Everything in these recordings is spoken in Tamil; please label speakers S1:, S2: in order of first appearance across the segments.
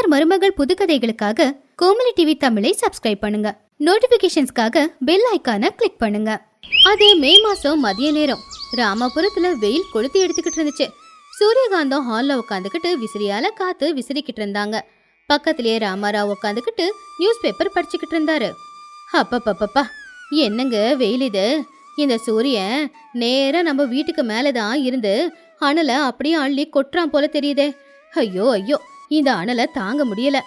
S1: மாமியார் மருமகள் புதுக்கதைகளுக்காக கோமலி டிவி தமிழை சப்ஸ்கிரைப் பண்ணுங்க. நோட்டிபிகேஷன்ஸ்க்காக பெல் ஐக்கானை கிளிக் பண்ணுங்க. அது மே மாசம் மதிய நேரம். ராமபுரத்துல வெயில் கொளுத்தி எடுத்துக்கிட்டு இருந்துச்சு. சூரியகாந்தம் ஹால்ல உட்காந்துக்கிட்டு விசிறியால காத்து விசிறிக்கிட்டு இருந்தாங்க. பக்கத்திலேயே ராமாராவ் உட்காந்துக்கிட்டு நியூஸ் பேப்பர் படிச்சுக்கிட்டு இருந்தாரு. அப்பப்பப்பப்பா, என்னங்க வெயில் இது! இந்த சூரியன் நேரா நம்ம வீட்டுக்கு மேலதான் இருந்து அனலை அப்படியே அள்ளி கொட்டுறான் போல தெரியுதே. ஐயோ ஐயோ, இந்த அனலை தாங்க முடியல.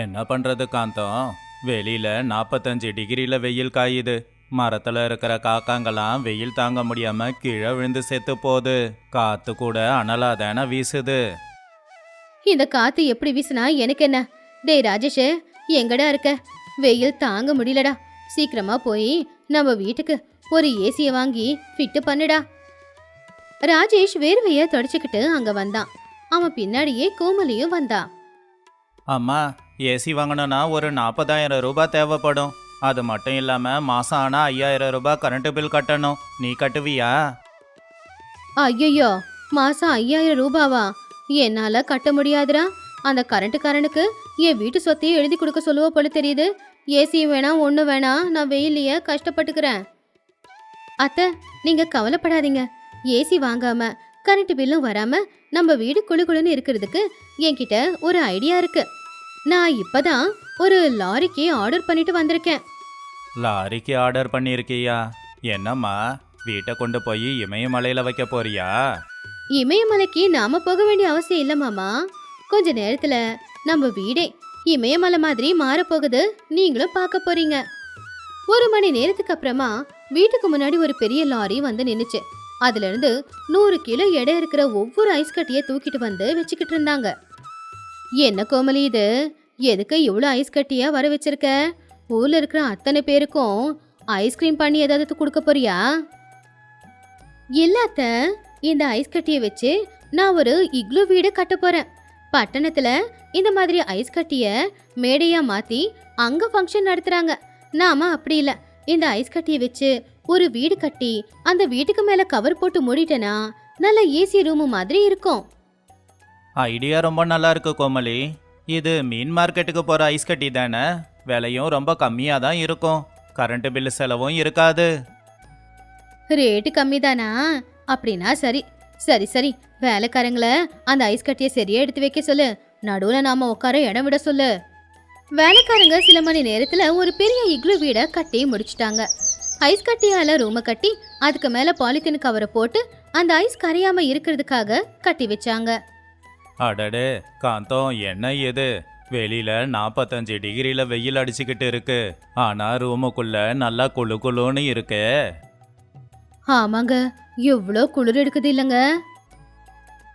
S2: என்ன பண்றது காந்தம், வெளியில 45 டிகிரில வெயில் காயுது. மரத்துல இருக்கிற காக்காங்கெல்லாம் வெயில் தாங்க முடியாம கீழே விழுந்து செத்து போகுது. காத்து கூட அனலாதான வீசுது.
S1: இந்த காத்து எப்படி வீசுனா எனக்கு என்ன? டேய் ராஜேஷ், எங்கடா இருக்க? வெயில் தாங்க முடியலடா. சீக்கிரமா போய் நம்ம வீட்டுக்கு ஒரு ஏசிய வாங்கி ஃபிட்டு பண்ணுடா. ராஜேஷ் வேர்வைய தொடச்சுக்கிட்டு அங்க வந்தான். அவன் பின்னாடியே கோமலியும் வந்தா.
S2: அம்மா, ஏசி வாங்கணும்னா ஒரு 40,000 ரூபாய் தேவைப்படும். அது மட்டும் இல்லாம மாசம் ஆனா 5,000 ரூபாய் கரண்ட் பில் கட்டணும். நீ கட்டுவியா?
S1: ஐயோ, மாசம் 5,000 ரூபாவா? என்னால கட்ட முடியாதுடா. அந்த கரண்ட்டுக்காரனுக்கு என் வீட்டு சொத்தையும் எழுதி கொடுக்க சொல்லுவ போல தெரியுது. ஏசியும் வேணாம், ஒண்ணு வேணாம், நான் வெயிலையே கஷ்டப்பட்டுக்கிறேன். அத்தை, நீங்க கவலைப்படாதீங்க. ஏசி வாங்காம கரண்ட் பில்லும் வராம நம்ம வீடு குளுகுளுன்னு இருக்கிறதுக்கு என்கிட்ட ஒரு ஐடியா இருக்கு. நான் இப்பதான் ஒரு லாரிக்கு ஆர்டர் பண்ணிட்டு வந்திருக்கேன்.
S2: லாரிக்கு ஆர்டர் பண்ணியிருக்கியா? என்னம்மா, வீட்டை கொண்டு போய் இமயமலையில வைக்க போறியா?
S1: இமயமலைக்கு நாம போக வேண்டிய அவசியம் இல்ல மாமா. கொஞ்ச நேரத்துல நம்ம வீடே இமயமலை மாதிரி மாறப்போகுது. நீங்களும் பார்க்க போறீங்க. 1 மணி நேரத்துக்கு அப்புறமா வீட்டுக்கு முன்னாடி ஒரு பெரிய லாரி வந்து நின்னுச்சு. அதுல இருந்து 100 கிலோ எடை இருக்கிற ஒவ்வொரு ஐஸ் கட்டிய தூக்கிட்டு வந்து வச்சுக்கிட்டு இருந்தாங்க. என்ன கோமலி இது? எதுக்கு இவ்வளோ ஐஸ் கட்டியா வர வச்சிருக்க? ஊர்ல இருக்கிற அத்தனை பேருக்கும் ஐஸ்கிரீம் பண்ணி ஏதாவது கொடுக்க போறியா? இல்லாத்த, இந்த ஐஸ் கட்டியை வச்சு நான் ஒரு இக்லு வீடு கட்ட போறேன். பட்டணத்துல இந்த மாதிரி ஐஸ் கட்டிய மேடையா மாத்தி அங்க ஃபங்க்ஷன் நடத்துறாங்க. நாம அப்படி இல்ல, இந்த ஐஸ் கட்டியை வச்சு ஒரு வீடு கட்டி அந்த வீட்டுக்கு மேல கவர் போட்டு மூடிட்டேனா நல்ல ஏசி ரூம் மாதிரி இருக்கும்.
S2: ஐடியா ரொம்ப நல்லா இருக்கு கோமலி. இது மீன் மார்க்கெட்டுக்கு போற ஐஸ் கட்டி தானே? விலையும் ரொம்ப கம்மியா தான் இருக்கும். கரண்ட் பில் செலவும் இருக்காது.
S1: ரேட்டு கம்மி தானா? அப்படின்னா சரி சரி சரி, வேலைக்காரங்கள அந்த ஐஸ் கட்டியை சரியா எடுத்து வைக்க சொல்லு. நடுவுல நாம உட்கார இடம் விட சொல்லு. வேலைக்காரங்க சில மணி நேரத்துல ஒரு பெரிய இக்லு வீட கட்டி முடிச்சிட்டாங்க. ஐஸ் கட்டியால ரூமை கட்டி அதுக்கு மேல பாலித்தீன் கவரை போட்டு அந்த ஐஸ் கரையாம இருக்கிறதுக்காக கட்டி வச்சாங்க.
S2: அடடே காந்தம், என்ன இது? வெளியில 45 டிகிரில வெயில் அடிச்சுக்கிட்டு இருக்கு. ஆனா ரூமுக்குள்ள நல்லா குளு குளுன்னு இருக்கு.
S1: ஆமாங்க, எவ்வளோ குளிர் எடுக்குது இல்லைங்க.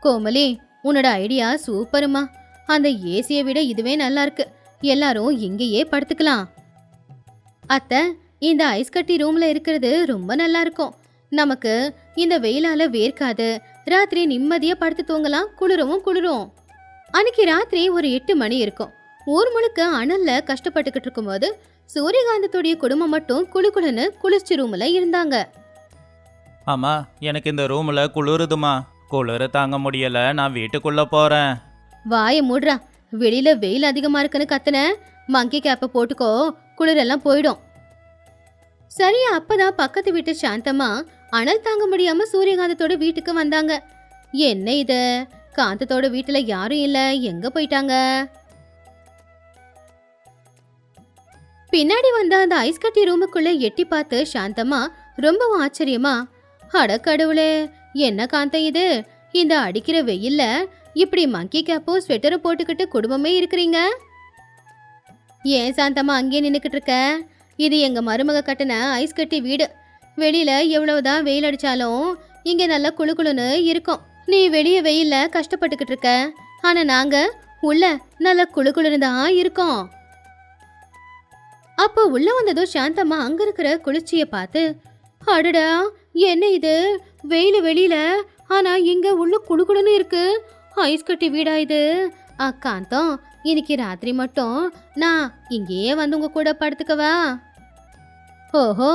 S1: கோமலி, உன்னோட ஐடியா சூப்பருமா. அந்த ஏசியை விட இதுவே நல்லா இருக்கு. எல்லாரும் இங்கேயே படுத்துக்கலாம். அத்தை, இந்த ஐஸ் கட்டி ரூம்ல இருக்கிறது ரொம்ப நல்லா இருக்கும். நமக்கு இந்த வெயிலால வேர்க்காது. ராத்திரி நிம்மதியா படுத்து தூங்கலாம். குளிரும். அன்னைக்கு ராத்திரி ஒரு 8 மணி இருக்கும். ஊர் முழுக்க அனல்ல கஷ்டப்பட்டுக்கிட்டு இருக்கும்போது சூரியகாந்தத்துடைய குடும்பம் மட்டும் குளுகுளுன்னு குளிர்ச்சி ரூம்ல இருந்தாங்க.
S2: ஆமா, எனக்கு இந்த ரூம்ல குளிருதுமா. குளிர தாங்க முடியல, நான் வீட்டுக்குள்ள போறேன்.
S1: வாயை மூடுறா. வெளியில வெயில் அதிகமா இருக்குன்னு கத்துன, மங்கி கேப்ப போட்டுக்கோ, குளிரெல்லாம் போயிடும். சரியா அப்பதான் பக்கத்து வீட்டு சாந்தம்மா அனல் தாங்க முடியாம சூரியகாந்தத்தோட வீட்டுக்கு வந்தாங்க. என்ன இது? காந்தத்தோட வீட்டுல யாரும் இல்ல, எங்க போயிட்டாங்க? பின்னாடி வந்த அந்த ஐஸ் கட்டி ரூமுக்குள்ள எட்டி பார்த்து சாந்தம்மா ரொம்பவும் ஆச்சரியமா, அட கடவுளே, என்ன காந்தம் இது? இந்த அடிக்கிற வெயில்ல இப்படி மங்கி கேப்பும் ஸ்வெட்டரும் போட்டுக்கிட்டு குடும்பமே இருக்கிறீங்க? ஏன் சாந்தம்மா அங்கேயே நின்னுக்கிட்டு இருக்க? இது எங்க மருமக கட்டின ஐஸ் கட்டி வீடு. வெளியில எவ்வளவுதான் வெயில் அடிச்சாலும் இங்க நல்லா குளுகுளுன்னு இருக்கும். நீ வெளிய வெயில்ல கஷ்டப்பட்டுக்கிட்டு இருக்க, ஆனா நாங்க உள்ள நல்ல குளுகுளுன்னு தான் இருக்கோம். அப்போ உள்ள வந்ததும் சாந்தம்மா அங்க இருக்கிற குளிர்ச்சிய பார்த்து, அடடா, என்ன இது? வெயில் வெளியில, ஆனா இங்க உள்ள குளுகுளுன்னு இருக்கு. ஐஸ் கட்டி வீடா இது? அக்காந்தம், இன்னைக்கு ராத்திரி மட்டும் நான் இங்கேயே வந்து உங்க கூட படுத்துக்கவா? ஓஹோ,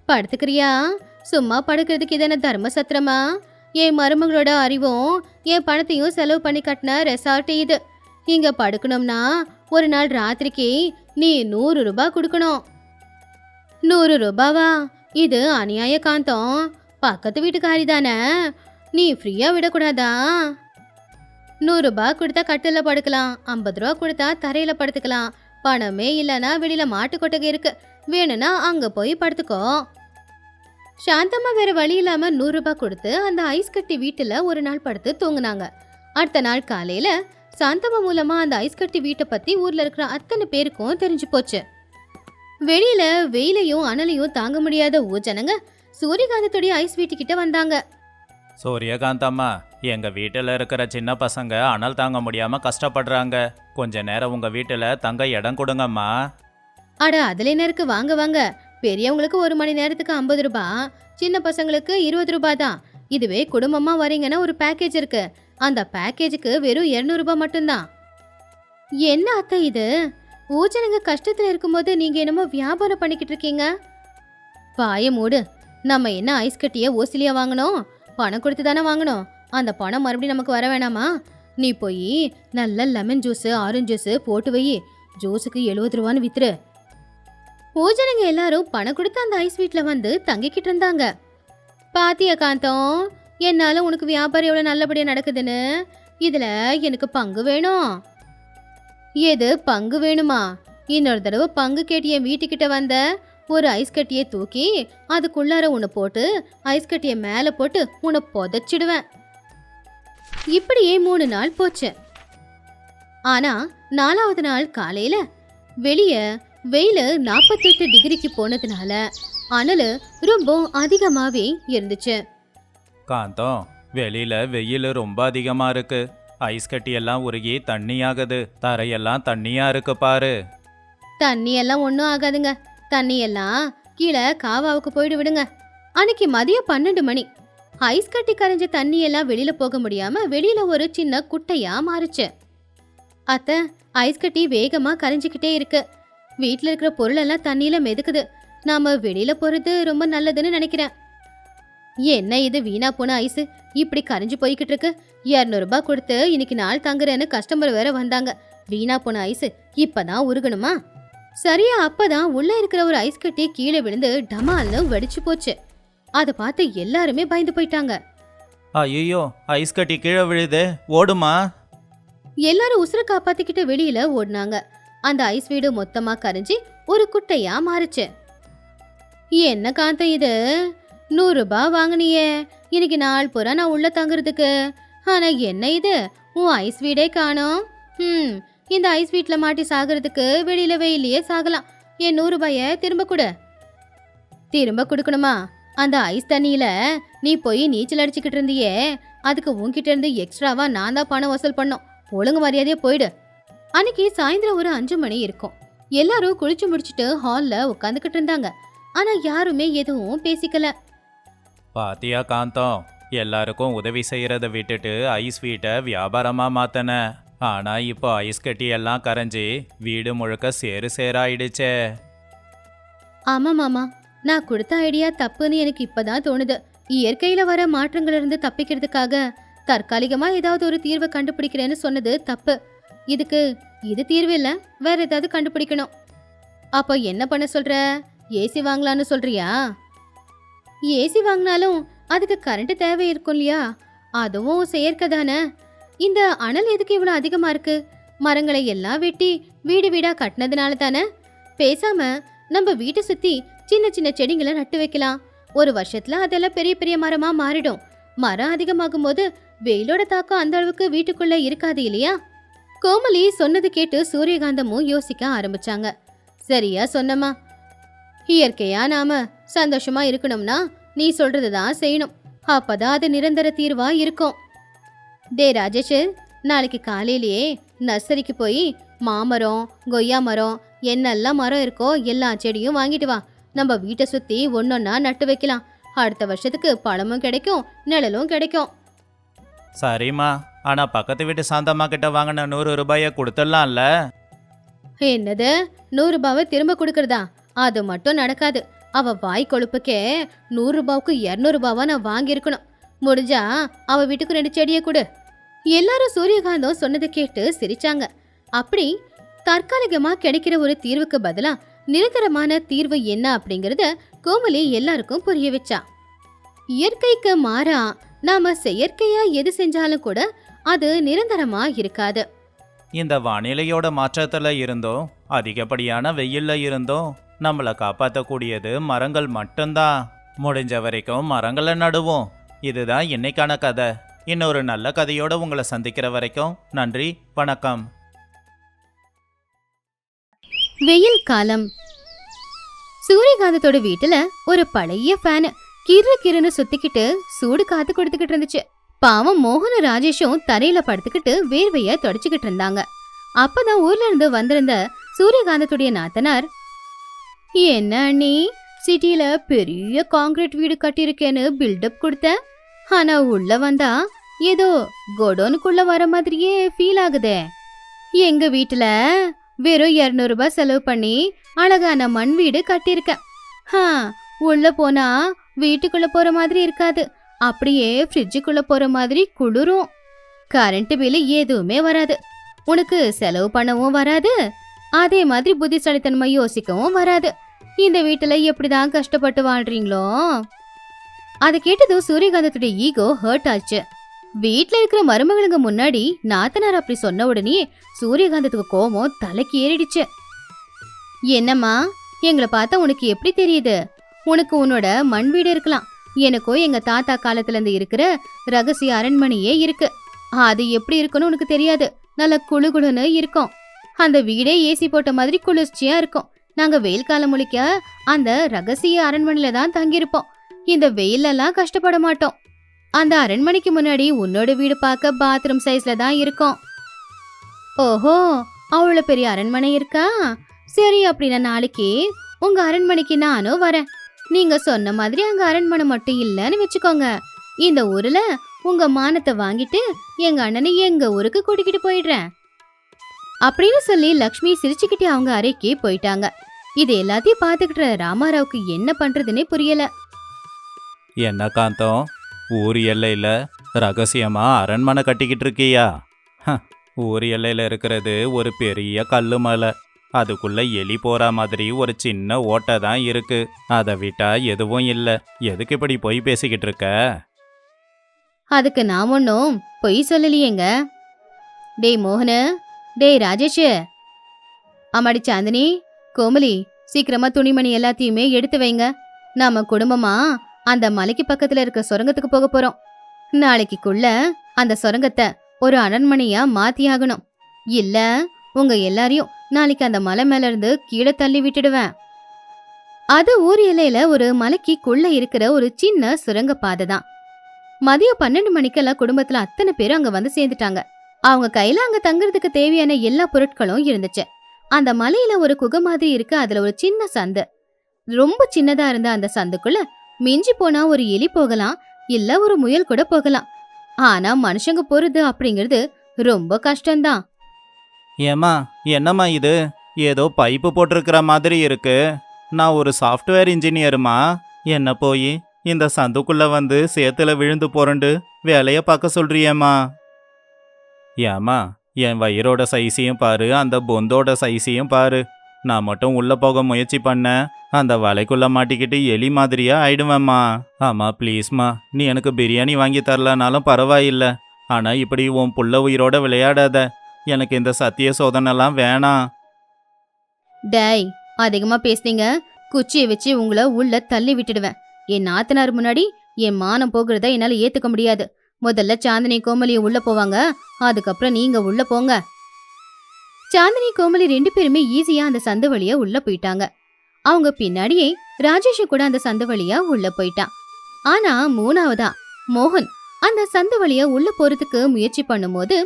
S1: படுத்துக்கிறியா? சும்மா படுக்கிறதுக்கு இது என்ன தர்ம சத்திரமா? என் மருமகளோட அறிவும் என் பணத்தையும் செலவு பண்ணி கட்டின ரெசார்ட் இது. இங்க படுக்கணும்னா ஒரு நாள் ராத்திரிக்கு நீ 100 ரூபாய் கொடுக்கணும். 100 ரூபாவா? இது அநியாய காந்தம். பக்கத்து வீட்டுக்காரி தானே, நீ ஃப்ரீயா விடக்கூடாதா? 100 ரூபாய் கொடுத்தா கட்டில படுக்கலாம், 50 ரூபா கொடுத்தா தரையில படுத்துக்கலாம். பணமே இல்லைன்னா வெளியில மாட்டு கொட்டகை இருக்கு, வேணும்னா அங்க போய் படுத்துக்கோ. சாந்தம்மா வேற வழி இல்லாம 100 ரூபாய் கொடுத்து அந்த ஐஸ் கட்டி வீட்டுல ஒரு நாள் படுத்து தூங்குனாங்க. அடுத்த நாள் காலையில சாந்தம்மா மூலமா அந்த ஐஸ் கட்டி வீட்டை பத்தி ஊர்ல இருக்கிற அத்தனை பேருக்கும் தெரிஞ்சு போச்சு. வெளியில வெயிலையும் அனலையும் தாங்க முடியாத ஊர் ஜனங்க சூரியகாந்தத்துடைய ஐஸ் வீட்டுக்கிட்ட வந்தாங்க.
S2: சூரியகாந்தம்மா, எங்க வீட்டில் இருக்கிற சின்ன பசங்க அனல் தாங்க முடியாம கஷ்டப்படுறாங்க. கொஞ்ச நேரம் உங்க வீட்டில் தங்க இடம் கொடுங்கம்மா.
S1: அட அதுல என்ன இருக்கு, வாங்க வாங்க. பெரியவங்களுக்கு 1 மணி நேரத்துக்கு 50 ரூபாய், சின்ன பசங்களுக்கு 20 ரூபாய் தான். இதுவே குடும்பமா வரீங்கன்னா ஒரு பேக்கேஜ் இருக்கு, அந்த பேக்கேஜுக்கு வெறும் 200 ரூபாய் மட்டும்தான். என்ன அத்தை இது? ஊஜனங்க கஷ்டத்துல இருக்கும்போது நீங்க என்னமோ வியாபாரம் பண்ணிக்கிட்டு இருக்கீங்க. பாய மூடு. நம்ம என்ன ஐஸ் கட்டிய ஓசிலியா வாங்கணும்? பணம் கொடுத்து தானே வாங்கணும். அந்த பணம் மறுபடியும் நமக்கு வர வேணாமா? நீ போய் நல்ல லெமன் ஜூஸ், ஆரஞ்சு ஜூஸ் போட்டு வை. ஜூஸுக்கு 70 ரூபான்னு வித்துரு. ஊஜனங்க எல்லாரும் பணம் கொடுத்து அந்த ஐஸ் வீட்டில் வந்து தங்கிக்கிட்டு இருந்தாங்க. பாத்தியா காந்தம், என்னால உனக்கு வியாபாரம் எவ்வளவு நல்லபடியா நடக்குதுன்னு. இதுல எனக்கு பங்கு வேணும். எது பங்கு வேணுமா? இன்னொரு தடவை பங்கு கேட்டு என் வீட்டுக்கிட்ட வந்த ஒரு ஐஸ் கட்டியை தூக்கி அதுக்குள்ளார உன்னை போட்டு ஐஸ் கட்டியை மேல போட்டு உன்னை புதைச்சிடுவேன். இப்படியே 3 நாள் போச்சு. ஆனா 4வது நாள் காலையில வெளிய வெயில 48 டிகிரிக்கு போனதுனால அனல் ரொம்ப அதிகமாவே இருந்துச்சு.
S2: காந்தம், வெளியில வெயில் ரொம்ப அதிகமா இருக்கு. ஐஸ் கட்டி எல்லாம் உருகி தண்ணியாகுது. தரையெல்லாம் தண்ணியா இருக்கு பாரு.
S1: தண்ணி எல்லாம் ஒன்றும் ஆகாதுங்க. தண்ணி எல்லாம் கீழே காவாவுக்கு போயிட்டு விடுங்க. அன்னைக்கு மதியம் 12 மணி ஐஸ் கட்டி கரைஞ்ச தண்ணி எல்லாம் வெளியில போக முடியாம வெளியில ஒரு சின்ன குட்டையா மாறுச்சு. அத்தை, ஐஸ் கட்டி வேகமா கரைஞ்சிக்கிட்டே இருக்கு. வீட்டுல இருக்கிற பொருள் எல்லாம் தண்ணியில மிதக்குது. நாம வெளியில போறது ரொம்ப நல்லதுன்னு நினைக்கிறேன். என்ன இது வீணா போன ஐஸ் இப்படி கரைஞ்சு போய்கிட்டு இருக்கு. 200 ரூபாய் கொடுத்து இன்னைக்கு நாள் தங்குறேன்னு கஸ்டமர் வேற வந்தாங்க. வீணா போன ஐஸ் இப்பதான் உருகணுமா? சரியா அப்பதான் உள்ள இருக்கிற ஒரு ஐஸ் கட்டி கீழே விழுந்து டமால்னு வெடிச்சு போச்சு. அதை பார்த்து எல்லாருமே பயந்து போயிட்டாங்க.
S2: ஐயோ, ஐஸ் கட்டி கீழே விழுது, ஓடுமா?
S1: எல்லாரும் உசுர காப்பாத்திக்கிட்டு வெளியில ஓடினாங்க. அந்த ஐஸ் வீடு மொத்தமா கரைஞ்சி ஒரு குட்டையா மாறுச்சு. என்ன காந்தம் இது? 100 ரூபாய் வாங்கினியே, இன்னைக்கு நாள் பூரா நான் உள்ள தங்குறதுக்கு. ஆனா என்ன இது, உன் ஐஸ் வீடே காணோம். இந்த ஐஸ் வீட்ல மாட்டி சாகிறதுக்கு வெளியில வெயிலையே சாகலாம். என் 100 ரூபாய திரும்ப கொடு. திரும்ப கொடுக்கணுமா? அந்த ஐஸ் தண்ணியில நீ போய் நீச்சல் அடிச்சுக்கிட்டு இருந்தியே, அதுக்கு உன்கிட்ட இருந்து எக்ஸ்ட்ராவா நான் தான் பணம் வசூல் பண்ணோம். ஒழுங்கு மரியாதையா போயிடு. அன்னைக்கு சாயந்தரம் ஒரு 5 மணி இருக்கும். எல்லாரும் குளிச்சு முடிச்சுட்டு ஹால்ல உட்காந்துக்கிட்டு இருந்தாங்க. ஆனா யாருமே எதுவும் பேசிக்கல.
S2: பாத்தியா காந்தம், எல்லாருக்கும் உதவி செய்யறத விட்டுட்டு ஐஸ் வீட்டை வியாபாரமா மாத்தன. ஆனா இப்போ ஐஸ் கட்டி எல்லாம் கரைஞ்சி வீடு முழுக்க சேரு சேராயிடுச்சே.
S1: ஆமா மாமா, நான் கொடுத்த ஐடியா தப்புன்னு எனக்கு இப்பதான் தோணுது. இயற்கையில வர மாற்றங்கள் இருந்து தப்பிக்கிறதுக்காக தற்காலிகமா ஏதாவது ஒரு தீர்வை கண்டுபிடிக்கிறேன்னு சொன்னது தப்பு. இதுக்கு இது தீர்வு இல்ல, வேற ஏதாவது கண்டுபிடிக்கணும். அப்போ என்ன பண்ண சொல்ற? ஏசி வாங்கலான்னு சொல்றியா? ஏசி வாங்கினாலும் அதுக்கு கரண்ட் தேவை இருக்கும் இல்லையா? அதுவும் செயற்கை தானே. இந்த அனல் எதுக்கு இவ்வளவு அதிகமா இருக்கு? மரங்களை எல்லாம் வெட்டி வீடு வீடா கட்டினதுனால தானே. பேசாம நம்ம வீட்டை சுத்தி சின்ன சின்ன செடிங்களை நட்டு வைக்கலாம். ஒரு வருஷத்துல அதெல்லாம் பெரிய பெரிய மரமா மாறிடும். மரம் அதிகமாகும் போது வெயிலோட தாக்கம் அந்த அளவுக்கு வீட்டுக்குள்ள இருக்காது இல்லையா? கோமலி சொன்னது கேட்டு சூரியகாந்தமும் யோசிக்க ஆரம்பிச்சாங்க. சரியா சொன்னமா. இயற்கையா நாம சந்தோஷமா இருக்கணும்னா நீ சொல்றதுதான் செய்யணும். அப்பதான் அது நிரந்தர தீர்வா இருக்கும். டே ராஜேஷ், நாளைக்கு காலையிலேயே நர்சரிக்கு போய் மாமரம், கொய்யா மரம், என்னெல்லாம் மரம் இருக்கோ எல்லா செடியும் வாங்கிட்டு வா. நம்ம வீட்டை சுத்தி ஒன்னொன்னா நட்டு வைக்கலாம். அடுத்த வருஷத்துக்கு பழமும் கிடைக்கும், நிழலும் கிடைக்கும்.
S2: சரிம்மா, ஆனா பக்கத்து வீட்டு சாந்தம்மா கிட்ட வாங்கின 100 ரூபாய கொடுத்துடலாம்ல?
S1: என்னது 100 ரூபாவை திரும்ப கொடுக்கறதா? அது மட்டும் நடக்காது. அவ வாய் கொழுப்புக்கே 100 ரூபாவுக்கு 200 ரூபாவா நான் வாங்கியிருக்கணும். முடிஞ்சா அவ வீட்டுக்கு 2 செடியை கொடு. எல்லாரும் சூரியகாந்தம் சொன்னதை கேட்டு சிரிச்சாங்க. அப்படி தற்காலிகமா கிடைக்கிற ஒரு தீர்வுக்கு பதிலா நிரந்தரமான தீர்வு என்ன அப்படிங்கறத கோமலி எல்லாருக்கும் புரிய வச்சா. இயற்கைக்கு மாறா நாம செயற்கையா எது செஞ்சாலும் கூட அது நிரந்தரமா இருக்காது.
S2: இந்த வானிலையோட மாற்றத்துல இருந்தோம், அதிகப்படியான வெயில்ல இருந்தோம் நம்மளை காப்பாற்றக்கூடியது மரங்கள் மட்டும்தான். முடிஞ்ச வரைக்கும் மரங்களை நடுவோம். இதுதான் இன்னைக்கான கதை. இன்னொரு நல்ல கதையோட உங்களை சந்திக்கிற வரைக்கும் நன்றி, வணக்கம்.
S1: வெயில் காலம். சூரியகாந்தத்தோட வீட்டுல ஒரு பழைய ஃபேன் கிரு கிருன்னு சுத்திக்கிட்டு சூடு காத்து கொடுத்துக்கிட்டு இருந்துச்சு. பாவம் மோகன ராஜேஷும் தரையில படுத்துக்கிட்டு வேர்வைய தொடச்சுக்கிட்டு இருந்தாங்க. அப்பதான் ஊர்ல இருந்து வந்திருந்த சூரியகாந்தத்துடைய நாத்தனார், என்ன அண்ணி, சிட்டில பெரிய காங்கிரீட் வீடு கட்டியிருக்கேன்னு பில்டப் கொடுத்த, ஆனா உள்ள வந்தா ஏதோ கோடோனுக்குள்ள வர மாதிரியே ஃபீல் ஆகுதே. எங்க வீட்டுல வெறும் 200 ரூபாய் செலவு பண்ணி அழகான மண் வீடு கட்டியிருக்கேன். உள்ள போனா வீட்டுக்குள்ள போற மாதிரி இருக்காது, அப்படியே ஃப்ரிட்ஜுக்குள்ள போற மாதிரி குளிரும். கரண்ட் பில்லு எதுவுமே வராது, உனக்கு செலவு பண்ணவும் வராது, அதே மாதிரி புத்திசாலித்தனமா யோசிக்கவும் வராது. இந்த வீட்டுல எப்படிதான் கஷ்டப்பட்டு வாழ்றீங்களோ. அதை கேட்டதும் சூரியகாந்தத்துடைய ஈகோ ஹர்ட் ஆச்சு. வீட்டுல இருக்கிற மருமகளுங்க முன்னாடி நாத்தனார் அப்படி சொன்ன உடனே சூரியகாந்தத்துக்கு கோபம் தலைக்கு ஏறிடுச்சு. என்னம்மா, எங்களை பார்த்தா உனக்கு எப்படி தெரியுது? உனக்கு உன்னோட மண் வீடு இருக்கலாம், எனக்கும் எங்க தாத்தா காலத்துல இருந்து இருக்கிற ரகசிய அரண்மனையே இருக்கு. அது எப்படி இருக்குன்னு உனக்கு தெரியாது. நல்ல குளுகுளுன்னு இருக்கும். அந்த வீடே ஏசி போட்ட மாதிரி குளிர்ச்சியா இருக்கும். நாங்க வெயில் காலம் முழிக்க அந்த ரகசிய அரண்மனையில தான் தங்கியிருப்போம். இந்த வெயிலெல்லாம் கஷ்டப்பட மாட்டோம். அந்த அரண்மனைக்கு முன்னாடி உன்னோட வீடு பார்க்க பாத்ரூம் சைஸ்ல தான் இருக்கும். ஓஹோ, அவ்வளவு பெரிய அரண்மனை இருக்கா? சரி, அப்படின்னா நாளைக்கு உங்க அரண்மனைக்கு நானும் வரேன். நீங்க சொன்ன மாதிரி அங்க அரண்மனை மட்டும் இல்லன்னு வச்சுக்கோங்க. இந்த ஊர்ல உங்க மானத்தை வாங்கிட்டு எங்க அண்ணனை எங்க ஊருக்கு கூட்டிக்கிட்டு போயிடுறேன் அப்படின்னு சொல்லி லக்ஷ்மி சிரிச்சுக்கிட்டே அவங்க அறைக்கு போயிட்டாங்க. இது எல்லாத்தையும் பாத்துக்கிட்ட ராமாராவுக்கு என்ன பண்றதுன்னே புரியல.
S2: என்ன காந்தம், ஊர் எல்லையில ரகசியமா அரண்மனை கட்டிக்கிட்டு இருக்கியா? ஊர் எல்லையில இருக்கிறது ஒரு பெரிய கல்லு மலை. அதுக்குள்ள எலி போற மாதிரி ஒரு சின்ன ஓட்டை தான் இருக்கு. அதை விட்டா எதுவும் இல்லை. எதுக்கு இப்படி பொய் பேசிக்கிட்டு இருக்க?
S1: அதுக்கு நான் ஒன்னும் பொய் சொல்லலையேங்க. டேய் மோகன, டேய் ராஜேஷ், அம்மாடி சாந்தினி, கோமலி, சீக்கிரமா துணிமணி எல்லாத்தையுமே எடுத்து வைங்க. நாம குடும்பமா அந்த மலைக்கு பக்கத்துல இருக்க சுரங்கத்துக்கு போக போறோம். நாளைக்குள்ள அந்த சுரங்கத்தை ஒரு அரண்மனையா மாத்தி ஆகணும். இல்ல உங்க எல்லாரையும் நாளைக்கு அந்த மலை மேல இருந்து கீழே தள்ளி விட்டுடுவேன். அது ஊர் எல்லையில ஒரு மலைக்குள்ள இருக்கிற ஒரு சின்ன சுரங்க பாதை தான். மதியம் 12 மணிக்கெல்லாம் குடும்பத்துல அத்தனை பேரும் அங்க வந்து சேர்ந்துட்டாங்க. அவங்க கையில அங்க தங்குறதுக்கு தேவையான எல்லா பொருட்களும் இருந்துச்சு. அந்த மலையில ஒரு குகை மாதிரி இருக்கு. அதுல ஒரு சின்ன சந்து, ரொம்ப சின்னதா இருந்த அந்த சந்துக்குள்ள மிஞ்சி போனா ஒரு எலி போகலாம், இல்ல ஒரு முயல் கூட போகலாம். ஆனா மனுஷங்க போறது அப்படிங்கிறது ரொம்ப கஷ்டம்தான்.
S2: ஏமா, என்னம்மா இது? ஏதோ பைப்பு போட்டிருக்கிற மாதிரி இருக்கு. நான் ஒரு சாஃப்ட்வேர் இன்ஜினியருமா. என்ன போய் இந்த சந்துக்குள்ள வந்து சேத்துல விழுந்து புரண்டு வேலைய பார்க்க சொல்றியேம்மா? ஏம்மா, என் வயிறோட சைஸையும் பாரு, அந்த பொந்தோட சைஸையும் பாரு. நான் மட்டும் உள்ள போக முயற்சி பண்ணேன், அந்த வலைக்குள்ள மாட்டிக்கிட்டு எலி மாதிரியா ஆயிடுவேம்மா. ஆமா ப்ளீஸ்மா, நீ எனக்கு பிரியாணி வாங்கி தரலனாலும் பரவாயில்ல. ஆனா இப்படி உன் புள்ள உயிரோட விளையாடாத. எனக்கு இந்த சத்திய சோதனைலாம் வேணாம்.
S1: டேய், அதிகமா பேசுனீங்க, குச்சியை வச்சு உங்களை உள்ள தள்ளி விட்டுடுவேன். என் நாத்தனார் முன்னாடி என் மானம் போகிறத என்னால ஏத்துக்க முடியாது. முதல்ல சாந்தினி கோமலிய உள்ள போவாங்க, அதுக்கப்புறம் நீங்க உள்ள போங்க. சாந்தினி கோமலி 2 பேருமே ஈஸியா அந்த சந்து வழியா உள்ள போயிட்டாங்க. அவங்க பின்னாடியே ராஜேஷ் கூட அந்த சந்து வழியா உள்ள போயிட்டான். ஆனா 3வதா மோகன் அந்த சந்து வழியா உள்ள போறதுக்கு முயற்சி பண்ணும்போது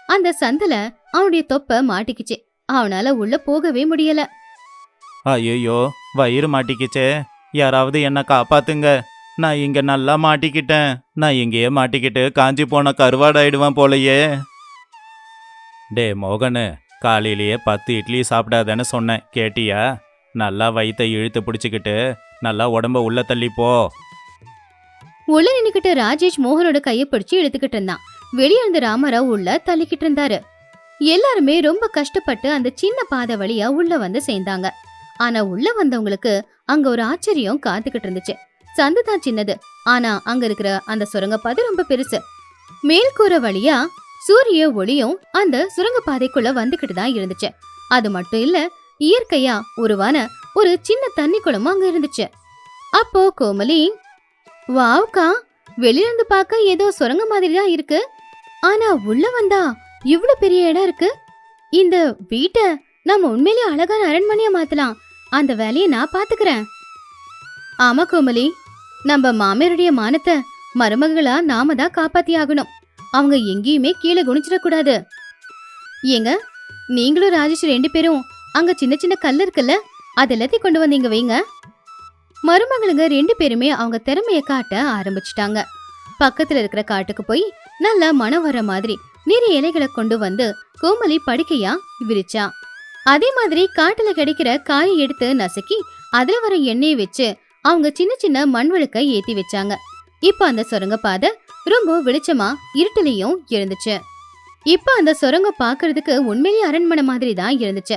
S1: அந்த சந்துல அவனுடைய தொப்பை மாட்டிக்கிச்சு. அவனால உள்ள போகவே முடியல.
S2: ஐயோ, வயிறு மாட்டிக்கிச்சே, யாராவது என்ன காப்பாத்துங்க. நான் இங்க நல்லா மாட்டிக்கிட்டேன். நான் இங்கேயே மாட்டிக்கிட்டு காஞ்சி போன கருவாடாயிடுவேன் போலையே. டே மோகனு, காலையிலேயே 10 இட்லி சாப்பிடாதேன்னு சொன்னேன், கேட்டியா? நல்லா வயித்தை இழுத்து பிடிச்சிக்கிட்டு நல்லா உடம்ப உள்ள தள்ளிப்போ.
S1: உள்ள நின்னுக்கிட்டு ராஜேஷ் மோகனோட கைய பிடிச்சு இழுத்துக்கிட்டு இருந்தான். வெளியே இருந்த ராமராவ் உள்ள தள்ளிக்கிட்டு இருந்தாரு. எல்லாருமே ரொம்ப கஷ்டப்பட்டு அந்த சின்ன பாதை வழியா உள்ள வந்து சேர்ந்தாங்க. ஆனா உள்ள வந்தவங்களுக்கு அங்க ஒரு ஆச்சரியம் காத்துக்கிட்டு இருந்துச்சு. சந்து தான் சின்னது, ஆனா அங்க இருக்கிற அந்த சுரங்கப்பாதை ரொம்ப பெருசு. மேல்கூரை வழியா சூரிய ஒளியும் அந்த சுரங்கப்பாதைக்குள்ள வந்துகிட்டு தான் இருந்துச்சு. அது மட்டும் இல்ல, இயற்கையா உருவான ஒரு சின்ன தண்ணி குளமும் அங்க இருந்துச்சு. அப்போ கோமலி, வாவ்கா, வெளியிருந்து பார்க்க ஏதோ சுரங்க மாதிரி தான் இருக்கு, ஆனா உள்ள வந்தா இவ்ளோ பெரிய இடம் இருக்கு. இந்த வீட்டை நம்ம உண்மையிலேயே அழகான அரண்மனையா மாத்தலாம். அந்த வேலையை நான் பாத்துக்கிறேன். ஆமா கோமலி, நம்ம மாமியாருடைய மானத்தை மருமகளா நாம தான் காப்பாத்தி ஆகணும். அவங்க எங்கேயுமே கீழே குனிச்சிடக்கூடாது. ஏங்க, நீங்களும் ராஜேஷ் 2 பேரும் அங்க சின்ன சின்ன கல் இருக்குல்ல, அது எல்லாத்தையும் கொண்டு வந்தீங்க வைங்க. மருமகளுங்க 2 பேருமே அவங்க திறமைய காட்ட ஆரம்பிச்சிட்டாங்க. பக்கத்துல இருக்கிற காட்டுக்கு போய் நல்லா மனம் வர மாதிரி நிறைய இலைகளை கொண்டு வந்து கோமலி படுக்கையா விரிச்சா. அதே மாதிரி காட்டுல கிடைக்கிற காயை எடுத்து நசுக்கி அதுல வர எண்ணெயை வச்சு அவங்க சின்ன சின்ன மண் விளக்க ஏத்தி வச்சாங்க. இப்ப அந்த சுரங்கப்பாதை ரொம்ப வெளிச்சமா இருட்டிலையும் இருந்துச்சு. இப்ப அந்த சுரங்கம் பாக்குறதுக்கு உண்மையிலேயே அரண்மனை மாதிரி தான் இருந்துச்சு.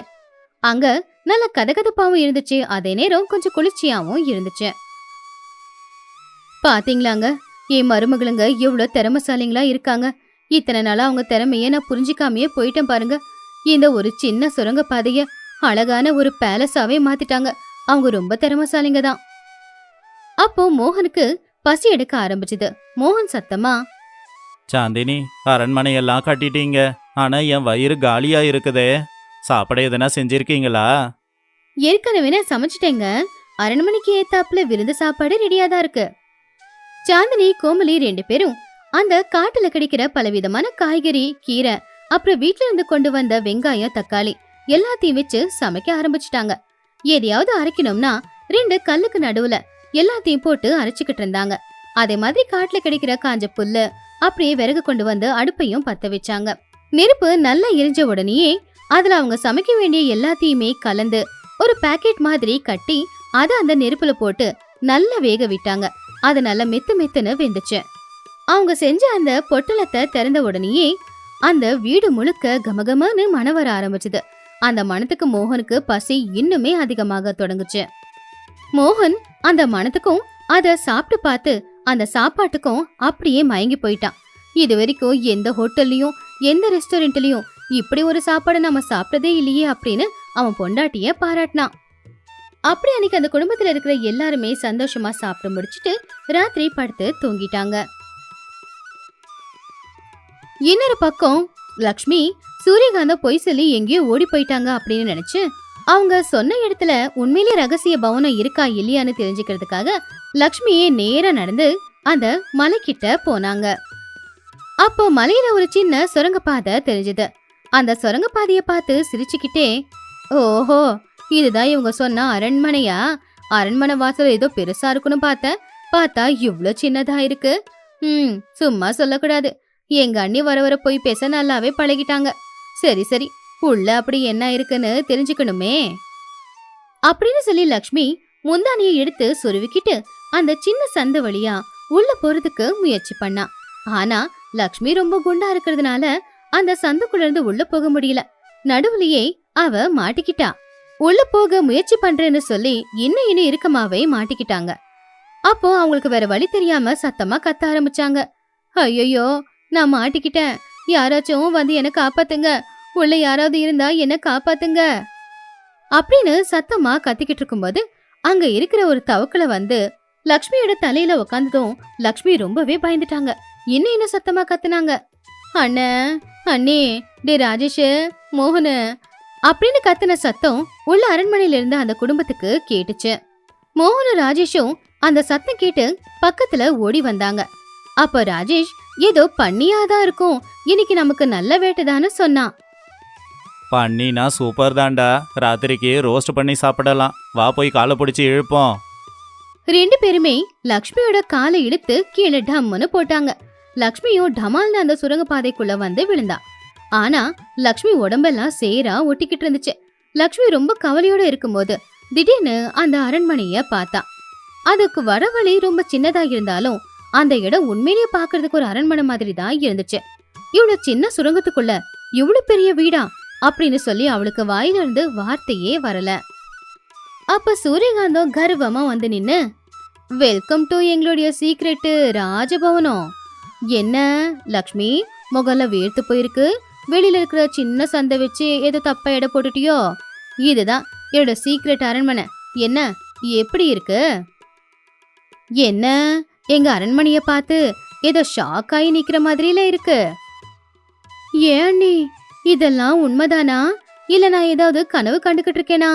S1: அங்க நல்ல கதகதப்பாவும் இருந்துச்சு, அதே நேரம் கொஞ்சம் குளிர்ச்சியாவும் இருந்துச்சு. பாத்தீங்களாங்க, என் மருமகளுங்க எவ்வளவு திறமைசாலிங்களா இருக்காங்க. இத்தனை நாளா அவங்க திறமைய நான் புரிஞ்சிக்காமையே போயிட்டேன் பாருங்க. இந்த ஒரு சின்ன சுரங்க பாதைய அழகான ஒரு பேலஸாவே மாத்திட்டாங்க. அவங்க ரொம்ப திறமைசாலிங்க தான். அப்போ மோகனுக்கு பசி எடுக்க ஆரம்பிச்சுது. மோகன் சத்தமா,
S2: சாந்தினி, அரண்மனையெல்லாம் கட்டிட்டீங்க, ஆனா என் வயிறு காலியா இருக்குதே. சாப்பிட எதுனா செஞ்சிருக்கீங்களா?
S1: ஏற்கனவே நான் சமைச்சிட்டேங்க. அரண்மனைக்கு ஏத்தாப்புல விருந்து சாப்பாடு ரெடியா தான் இருக்கு. சாந்தினி கோமலி 2 பேரும் அந்த காட்டுல கிடைக்கிற பலவிதமான காய்கறி, கீரை, அப்புறம் வீட்டுல இருந்து கொண்டு வந்த வெங்காயம், தக்காளி எல்லாத்தையும் வச்சு சமைக்க ஆரம்பிச்சிட்டாங்க. எதையாவது அரைக்கணும்னா 2 கல்லுக்கு நடுவுல எல்லாத்தையும் போட்டு அரைச்சுக்கிட்டு இருந்தாங்க. அதே மாதிரி காட்டுல கிடைக்கிற காஞ்ச புல்லு அப்படியே விறகு கொண்டு வந்து அடுப்பையும் பத்த வச்சாங்க. நெருப்பு நல்லா எரிஞ்ச உடனேயே அதுல அவங்க சமைக்க வேண்டிய எல்லாத்தையுமே கலந்து ஒரு பாக்கெட் மாதிரி கட்டி அதை அந்த நெருப்புல போட்டு நல்லா வேக விட்டாங்க. அது நல்லா மெத்து மெத்துன்னு வெந்துச்சு. அவங்க செஞ்ச அந்த பொட்டலத்தை திறந்த உடனேயே அந்த வீடு முழுக்க கமகமன்னு மணம் வர ஆரம்பிச்சுது. அந்த மணத்துக்கு மோகனுக்கு பசி இன்னுமே அதிகமாக தொடங்குச்சு. மோகன் அந்த மணத்துக்கும் அத சாப்பிட்டு பார்த்து அந்த சாப்பாட்டுக்கும் அப்படியே மயங்கி போயிட்டான். இது வரைக்கும் எந்த ஹோட்டல்லையும் எந்த ரெஸ்டாரண்ட்லயும் இப்படி ஒரு சாப்பாடு நம்ம சாப்பிட்டதே இல்லையே அப்படின்னு அவன் பொண்டாட்டிய பாராட்டினான். அப்படி அன்னைக்கு அந்த குடும்பத்துல இருக்கிற எல்லாருமே சந்தோஷமா சாப்பிட்டு முடிச்சிட்டு ராத்திரி படுத்து தூங்கிட்டாங்க. இன்னொரு பக்கம் லக்ஷ்மி சூரியகாந்த பொய் சொல்லி எங்கேயோ ஓடி போயிட்டாங்க அப்படின்னு நினைச்சு அவங்க சொன்ன இடத்துல உண்மையிலே ரகசிய பவனம் இருக்கா இல்லையான்னு தெரிஞ்சுக்கிறதுக்காக லக்ஷ்மியே நேரா நடந்து அந்த மலைக்கிட்ட போனாங்க. அப்போ மலையில ஒரு சின்ன சுரங்கப்பாதை தெரிஞ்சது. அந்த சுரங்கப்பாதைய பார்த்து சிரிச்சுக்கிட்டே, ஓஹோ, இதுதான் இவங்க சொன்ன அரண்மனையா? அரண்மனை வாசல் ஏதோ பெருசா இருக்குன்னு பார்த்தா இவ்ளோ சின்னதா இருக்கு. சும்மா சொல்லக்கூடாது. எங்க அண்ணி வர போய் பேச நல்லாவே பழகிட்டாங்க. சரி சரி, உள்ள அப்படி என்ன இருக்குன்னு தெரிஞ்சுக்கணுமே அப்படின்னு சொல்லி லக்ஷ்மி முந்தானியை எடுத்து சொருவிக்கிட்டு அந்த சின்ன சந்து வழியா உள்ள போறதுக்கு முயற்சி பண்ணா. ஆனா லக்ஷ்மி ரொம்ப குண்டா இருக்கிறதுனால அந்த சந்துக்குள்ள இருந்து உள்ள போக முடியல. நடுவுலயே அவ மாட்டிக்கிட்டா. உள்ள போக முயற்சி பண்றேன்னு சொல்லி இன்னும் இறுக்கமாவே மாட்டிக்கிட்டாங்க. அப்போ அவங்களுக்கு வேற வழி தெரியாம சத்தமா கத்த ஆரம்பிச்சாங்க. ஐயோ, நான் மாட்டிக்கிட்டேன், யாராச்சும் வந்து என்ன காப்பாத்துங்க, உள்ள யாராவது இருந்தா என்ன காப்பாத்துங்க அப்படின்னு சத்தமா கத்திக்கிட்டு இருக்கும்போது அங்க இருக்கிற ஒரு தவக்கல வந்து லக்ஷ்மியோட தலையில உக்காந்ததும் லக்ஷ்மி ரொம்பவே பயந்துட்டாங்க. இன்னும் சத்தமா கத்துனாங்க. அண்ணே, அண்ணே, டே ராஜேஷ், மோகனு அப்படின்னு கத்துன சத்தம் உள்ள அரண்மனையில இருந்து அந்த குடும்பத்துக்கு கேட்டுச்சு. மோகனும் ராஜேஷும் அந்த சத்தம் கேட்டு பக்கத்துல ஓடி வந்தாங்க. அப்ப ராஜேஷ் ஏதோ பண்ணியாதான் இருக்கும், இன்னைக்கு நமக்கு நல்ல வேட்டைதான்னு சொன்னான்.
S2: பண்ணினா சூப்பர் தாண்டா, ராத்திரிக்கு ரோஸ்ட் பண்ணி சாப்பிடலாம், வா போய் காலை பிடிச்சி இழுப்போம்.
S1: 2 பேருமே லக்ஷ்மியோட காலை இழுத்து கீழே டம்முன்னு போட்டாங்க. லக்ஷ்மியும் டமால்னு அந்த சுரங்க பாதைக்குள்ள வந்து விழுந்தா. ஆனா லக்ஷ்மி உடம்பெல்லாம் சேரா ஒட்டிக்கிட்டு இருந்துச்சு. லக்ஷ்மி ரொம்ப கவலையோட இருக்கும்போது திடீர்னு அந்த அரண்மனைய பார்த்தா. அதுக்கு வர வழி ரொம்ப சின்னதா இருந்தாலும் அந்த இடம் உண்மையிலேயே பாக்குறதுக்கு ஒரு அரண்மனை மாதிரி தான் இருந்துச்சு. இவ்வளவு சின்ன சுரங்கத்துக்குள்ள இவ்வளவு பெரிய வீடா அப்படின்னு சொல்லி அவளுக்கு வாயில இருந்து வார்த்தையே வரல. அப்ப சூரியகாந்தம் கர்வமா வந்து நின்னு, வெல்கம் டு எங்களுடைய சீக்ரெட் ராஜபவனம். என்ன லக்ஷ்மி, முகல்ல வேர்த்து போயிருக்கு, வெளியில இருக்கிற சின்ன சந்தை வச்சு ஏதோ தப்பா எடை போட்டுட்டியோ? இதுதான் என்னோட சீக்ரெட் அரண்மனை. என்ன எப்படி இருக்கு? என்ன எங்க அரண்மனைய பார்த்து ஏதோ ஷாக் ஆகி நிக்கிற மாதிரில இருக்கு. ஏன் நீ இதெல்லாம் உண்மைதானா, இல்ல நான் ஏதாவது கனவு கண்டுகிட்டு இருக்கேனா?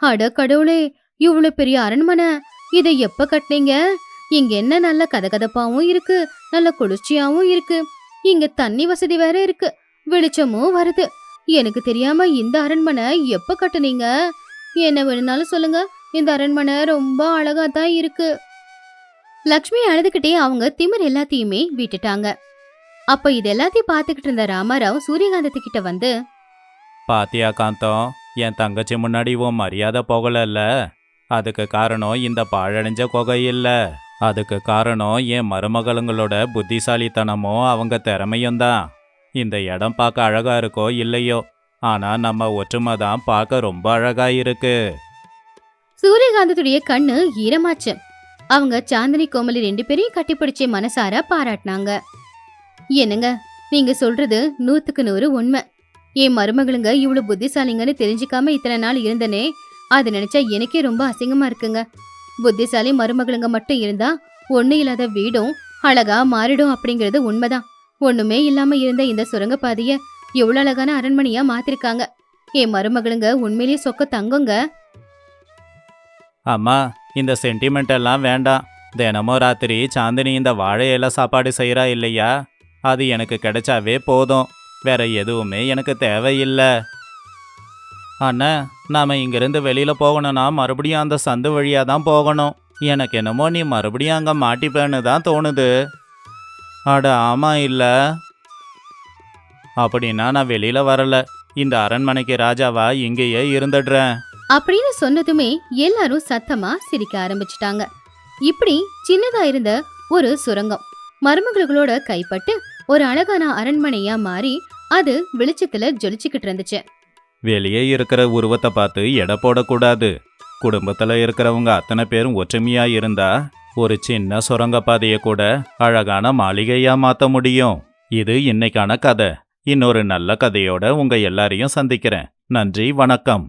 S1: அட கடவுளே, இவ்வளவு பெரிய அரண்மனை, இதை எப்ப கட்டினீங்க? இங்க என்ன நல்ல கதகதப்பாவும் இருக்கு, நல்ல குளிர்ச்சியாவும் இருக்கு. இங்க தண்ணி வசதி வேற இருக்கு, வெளிச்சமும் வருது. எனக்கு தெரியாம இந்த அரண்மனை எப்ப கட்டுனீங்க? என்ன வேணும்னாலும் சொல்லுங்க, இந்த அரண்மனை ரொம்ப அழகா தான் இருக்கு. லக்ஷ்மி அழுதுகிட்டே அவங்க திமிர் எல்லாத்தையுமே விட்டுட்டாங்க. அப்ப இது எல்லாத்தையும் பாத்துக்கிட்டு இருந்த ராமாராவ் சூரியகாந்தத்துக்கிட்ட வந்து,
S2: பாத்தியா காந்தம், என் தங்கச்சி முன்னாடி உன் மரியாதை போகலல்ல. அதுக்கு காரணம் இந்த பாழடைஞ்ச குகை இல்ல, அதுக்கு காரணம் என் மருமகளுங்களோட புத்திசாலித்தனமும் அவங்க திறமையும் தான். இந்த இடம் பார்க்க அழகா இருக்கோ இல்லையோ, ஆனா நம்ம ஒற்றுமை தான் பார்க்க ரொம்ப அழகா இருக்கு.
S1: சூரியகாந்தத்துடைய கண்ணு ஈரமாச்சு. அவங்க சாந்தினி கோமலி 2 பேரையும் கட்டிப்பிடிச்சு மனசார பாராட்டினாங்க. என்னங்க, நீங்க சொல்றது 100க்கு 100 உண்மை. என் மருமகளுங்க இவ்வளவு புத்திசாலிங்கன்னு தெரிஞ்சுக்காம இத்தனை நாள் இருந்தனே, அது நினைச்சா எனக்கே ரொம்ப அசிங்கமா இருக்குங்க. புத்திசாலி மருமகளுங்க மட்டும் இருந்தா ஒண்ணு இல்லாத வீடும் அழகா மாறிடும் அப்படிங்கறது உண்மைதான். ஒண்ணுமே இல்லாம இருந்த இந்த சுரங்கப்பாதைய எவ்வளவு அழகான அரண்மனையா மாத்திருக்காங்க. என் மருமகளுங்க உண்மையிலேயே சொக்க தங்குங்க.
S2: அம்மா, இந்த சென்டிமெண்ட் எல்லாம் வேண்டாம். தினமும் ராத்திரி சாந்தினி இந்த வாழை இலை சாப்பாடு செய்கிறா இல்லையா, அது எனக்கு கிடைச்சாவே போதும். வேற எதுவுமே எனக்கு தேவையில்லை. அண்ணா, நாம இங்கிருந்து வெளியில போகணும்னா மறுபடியும் அந்த சந்து வழியா தான் போகணும். எனக்கு என்னமோ நீ மறுபடியும் அங்க மாட்டிப்பேன்னு தான் தோணுது. அட ஆமா இல்ல, அப்படின்னா நான் வெளியில வரல. இந்த அரண்மனைக்கு ராஜாவா இங்கேயே இருந்துடுறேன்
S1: அப்படின்னு சொன்னதுமே எல்லாரும் சத்தமா சிரிக்க ஆரம்பிச்சிட்டாங்க. இப்படி சின்னதா இருந்த ஒரு சுரங்கம் மருமகளோட கைப்பட்டு ஒரு அழகான அரண்மனையா மாறி அது வெளிச்சத்துல ஜொலிச்சுக்கிட்டு இருந்துச்சு.
S2: வெளியே இருக்கிற உருவத்தை பார்த்து எடை போடக்கூடாது. குடும்பத்துல இருக்கிறவங்க அத்தனை பேரும் ஒற்றுமையா இருந்தா ஒரு சின்ன சுரங்கப்பாதையை கூட அழகான மாளிகையா மாத்த முடியும். இது இன்னைக்கான கதை. இன்னொரு நல்ல கதையோட உங்க எல்லாரையும் சந்திக்கிறேன். நன்றி, வணக்கம்.